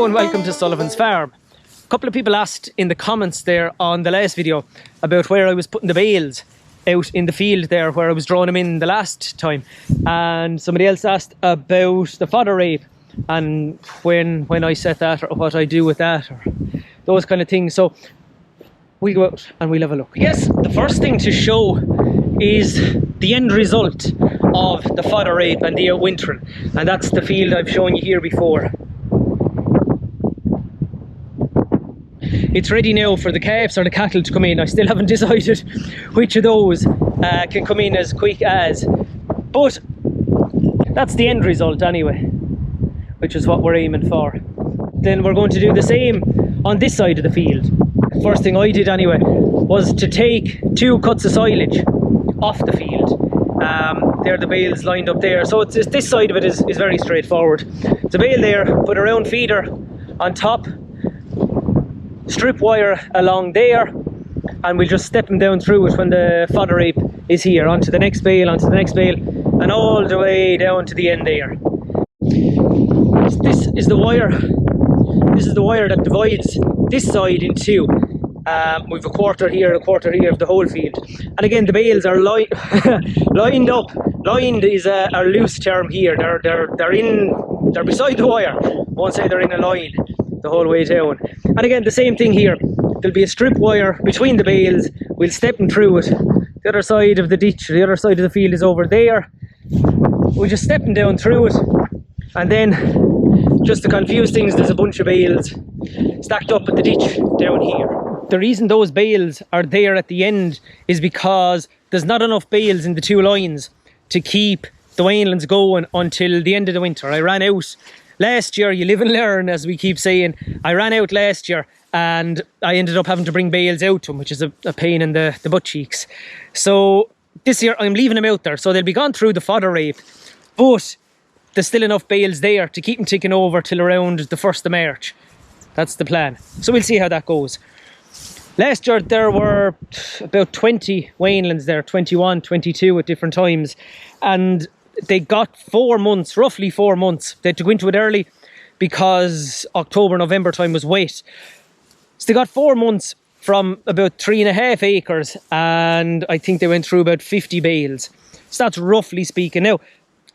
Hello and welcome to Sullivan's Farm. A couple of people asked in the comments there on the last video about where I was putting the bales out in the field there, where I was drawing them in the last time, and somebody else asked about the fodder rape and when I set that, or what I do with that, or those kind of things. So we'll go out and we'll have a look. Yes, the first thing to show is the end result of the fodder rape and the outwintering, and that's the field I've shown you here before. It's ready now for the calves or the cattle to come in. I still haven't decided which of those can come in as quick as, but that's the end result anyway, which is what we're aiming for. Then we're going to do the same on this side of the field. First thing I did anyway was to take 2 cuts of silage off the field. There are the bales lined up there, so it's this side of it is very straightforward. There's a bale there, put a round feeder on top, strip wire along there, and we'll just step them down through it when the fodder rape is here, onto the next bale, and all the way down to the end there. This is the wire. This is the wire that divides this side in two. We've a quarter here of the whole field, and again the bales are lined up. Lined is a loose term here. They're beside the wire. Won't say they're in a line the whole way down. And again the same thing here. There'll be a strip wire between the bales. We'll step them through it. The other side of the ditch, the other side of the field is over there. We'll just step them down through it, and then just to confuse things, there's a bunch of bales stacked up at the ditch down here. The reason those bales are there at the end is because there's not enough bales in the 2 lines to keep the weanlings going until the end of the winter. I ran out last year. You live and learn, as we keep saying. I ran out last year and I ended up having to bring bales out to them, which is a pain in the butt cheeks. So this year I'm leaving them out there, so they'll be gone through the fodder rape, but there's still enough bales there to keep them ticking over till around the 1st of March. That's the plan. So we'll see how that goes. Last year there were about 20 weanlings there, 21, 22 at different times, and they got 4 months, roughly 4 months. They had to go into it early because October, November time was wet. So they got 4 months from about 3.5 acres, and I think they went through about 50 bales. So that's roughly speaking. Now,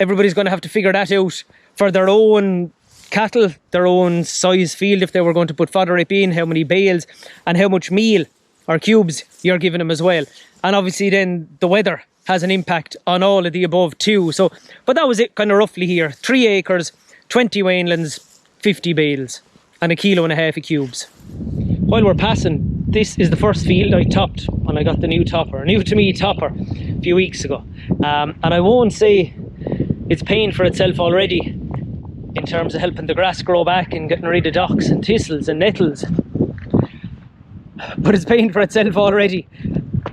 everybody's going to have to figure that out for their own cattle, their own size field, if they were going to put fodder rape in, how many bales and how much meal or cubes you're giving them as well. And obviously then the weather has an impact on all of the above too. So, but that was it kind of roughly here. 3 acres, 20 weanlings, 50 bales and 1.5 kilos of cubes. While we're passing, this is the first field I topped when I got the new to me topper a few weeks ago. And I won't say it's paying for itself already in terms of helping the grass grow back and getting rid of docks and thistles and nettles, but it's paying for itself already.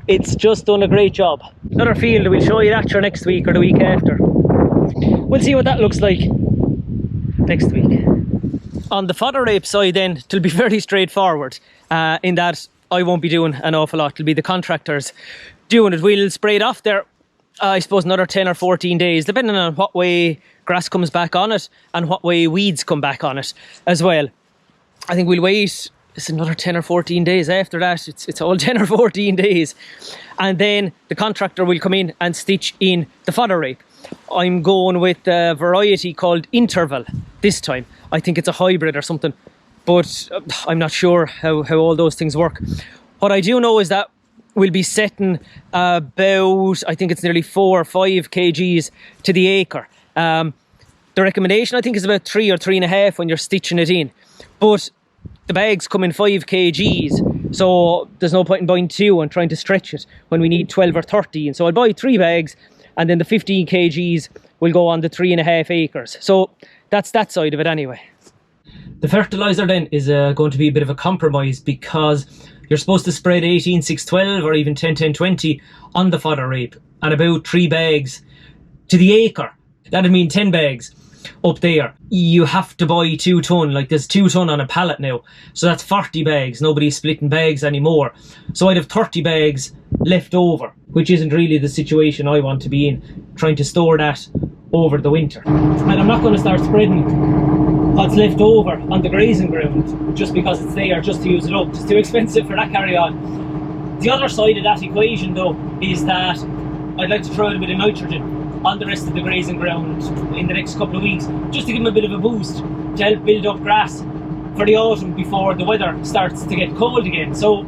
It's just done a great job. Another field, we'll show you that next week or the week after. We'll see what that looks like next week. On the fodder rape side then, it'll be very straightforward in that I won't be doing an awful lot. It'll be the contractors doing it. We'll spray it off there, I suppose, another 10 or 14 days, depending on what way grass comes back on it and what way weeds come back on it as well. I think we'll wait, it's another 10 or 14 days after that. It's all 10 or 14 days. And then the contractor will come in and stitch in the fodder rape. I'm going with a variety called Interval this time. I think it's a hybrid or something, but I'm not sure how all those things work. What I do know is that we'll be setting about, I think it's nearly 4 or 5 kgs to the acre. The recommendation I think is about 3 or 3.5 when you're stitching it in, but the bags come in 5 kgs, so there's no point in buying 2 and trying to stretch it when we need 12 or 13. So I'll buy 3 bags, and then the 15 kgs will go on the 3.5 acres. So that's that side of it anyway. The fertilizer then is going to be a bit of a compromise, because you're supposed to spread 18-6-12 or even 10-10-20 on the fodder rape, and about 3 bags to the acre. That'd mean 10 bags up there. You have to buy 2 ton, like there's 2 ton on a pallet now, so that's 40 bags. Nobody's splitting bags anymore, so I'd have 30 bags left over, which isn't really the situation I want to be in, trying to store that over the winter. And I'm not going to start spreading what's left over on the grazing ground, just because it's there, just to use it up. It's too expensive for that carry on. The other side of that equation though is that I'd like to throw out a bit of nitrogen on the rest of the grazing ground in the next couple of weeks, just to give them a bit of a boost, to help build up grass for the autumn before the weather starts to get cold again. So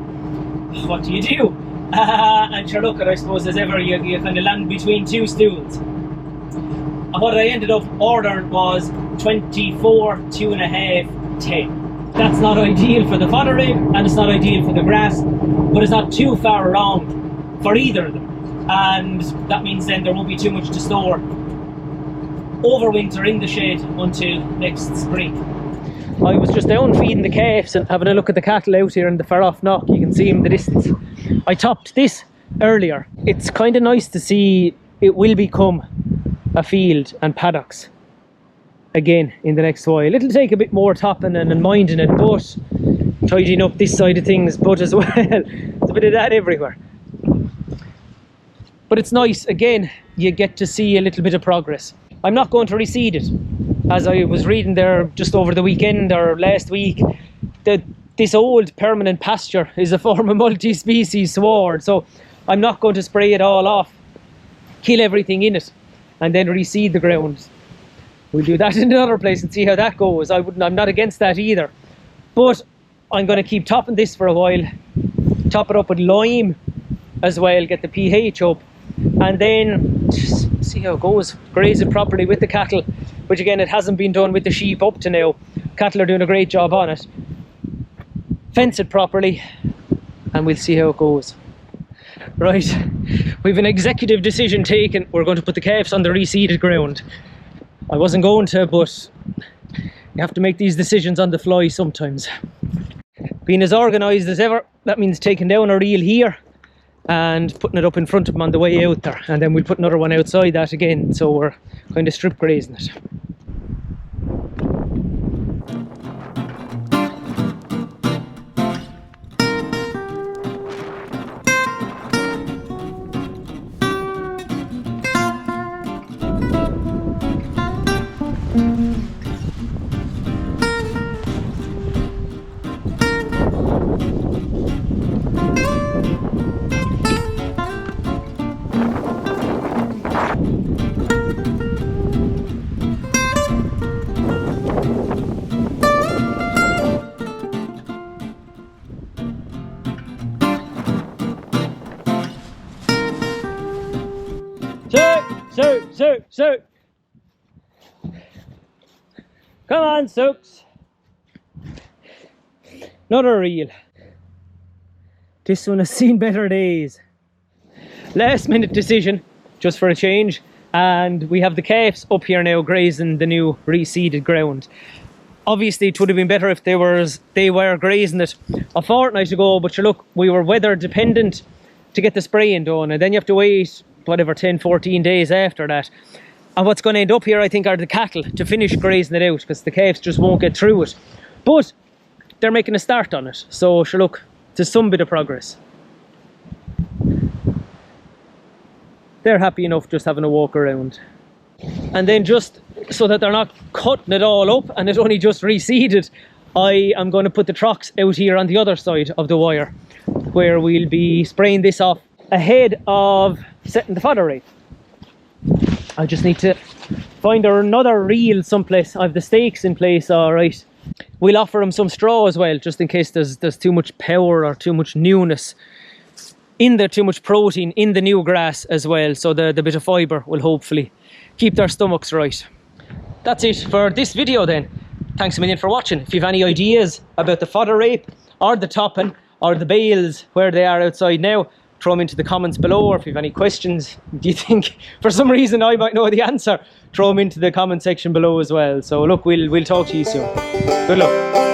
what do you do? And sure, look, I suppose as ever you kind of land between two stools. And what I ended up ordering was 24, 2.5, 10. That's not ideal for the fodder rape, and it's not ideal for the grass, but it's not too far wrong for either of them. And that means then there won't be too much to store over winter in the shed until next spring. I was just down feeding the calves and having a look at the cattle out here in the far off knock. You can see them in the distance. I topped this earlier. It's kind of nice to see it will become a field and paddocks again in the next while. It'll take a bit more topping and minding it, but tidying up this side of things, but as well, there's a bit of that everywhere. But it's nice, again, you get to see a little bit of progress. I'm not going to reseed it. As I was reading there just over the weekend or last week, that this old permanent pasture is a form of multi-species sward, so I'm not going to spray it all off, kill everything in it, and then reseed the ground. We'll do that in another place and see how that goes. I'm not against that either, but I'm going to keep topping this for a while, top it up with lime as well, get the pH up, and then just see how it goes. Graze it properly with the cattle, which again, it hasn't been done with the sheep up to now. Cattle are doing a great job on it. Fence it properly, and we'll see how it goes. Right, we've an executive decision taken. We're going to put the calves on the reseeded ground. I wasn't going to, but you have to make these decisions on the fly sometimes. Being as organised as ever, that means taking down a reel here and putting it up in front of them on the way out there, and then we'll put another one outside that again, so we're kind of strip grazing it. So. Come on, Soaks. Another reel. This one has seen better days. Last minute decision, just for a change. And we have the calves up here now grazing the new reseeded ground. Obviously, it would have been better if they were grazing it a fortnight ago, but sure, look, we were weather dependent to get the spraying done, and then you have to wait whatever 10-14 days after that. And what's going to end up here, I think, are the cattle to finish grazing it out, because the calves just won't get through it. But they're making a start on it, so sure, look, there's some bit of progress. They're happy enough just having a walk around. And then, just so that they're not cutting it all up and it's only just reseeded, I am going to put the trucks out here on the other side of the wire, where we'll be spraying this off ahead of setting the fodder rate. I just need to find another reel someplace. I have the stakes in place, all right. We'll offer them some straw as well, just in case there's too much power or too much newness in there, too much protein in the new grass as well, so the bit of fibre will hopefully keep their stomachs right. That's it for this video then. Thanks a million for watching. If you have any ideas about the fodder rape or the topping or the bales where they are outside now, throw them into the comments below. Or if you have any questions, do you think for some reason I might know the answer, throw them into the comment section below as well. So look, we'll talk to you soon. Good luck.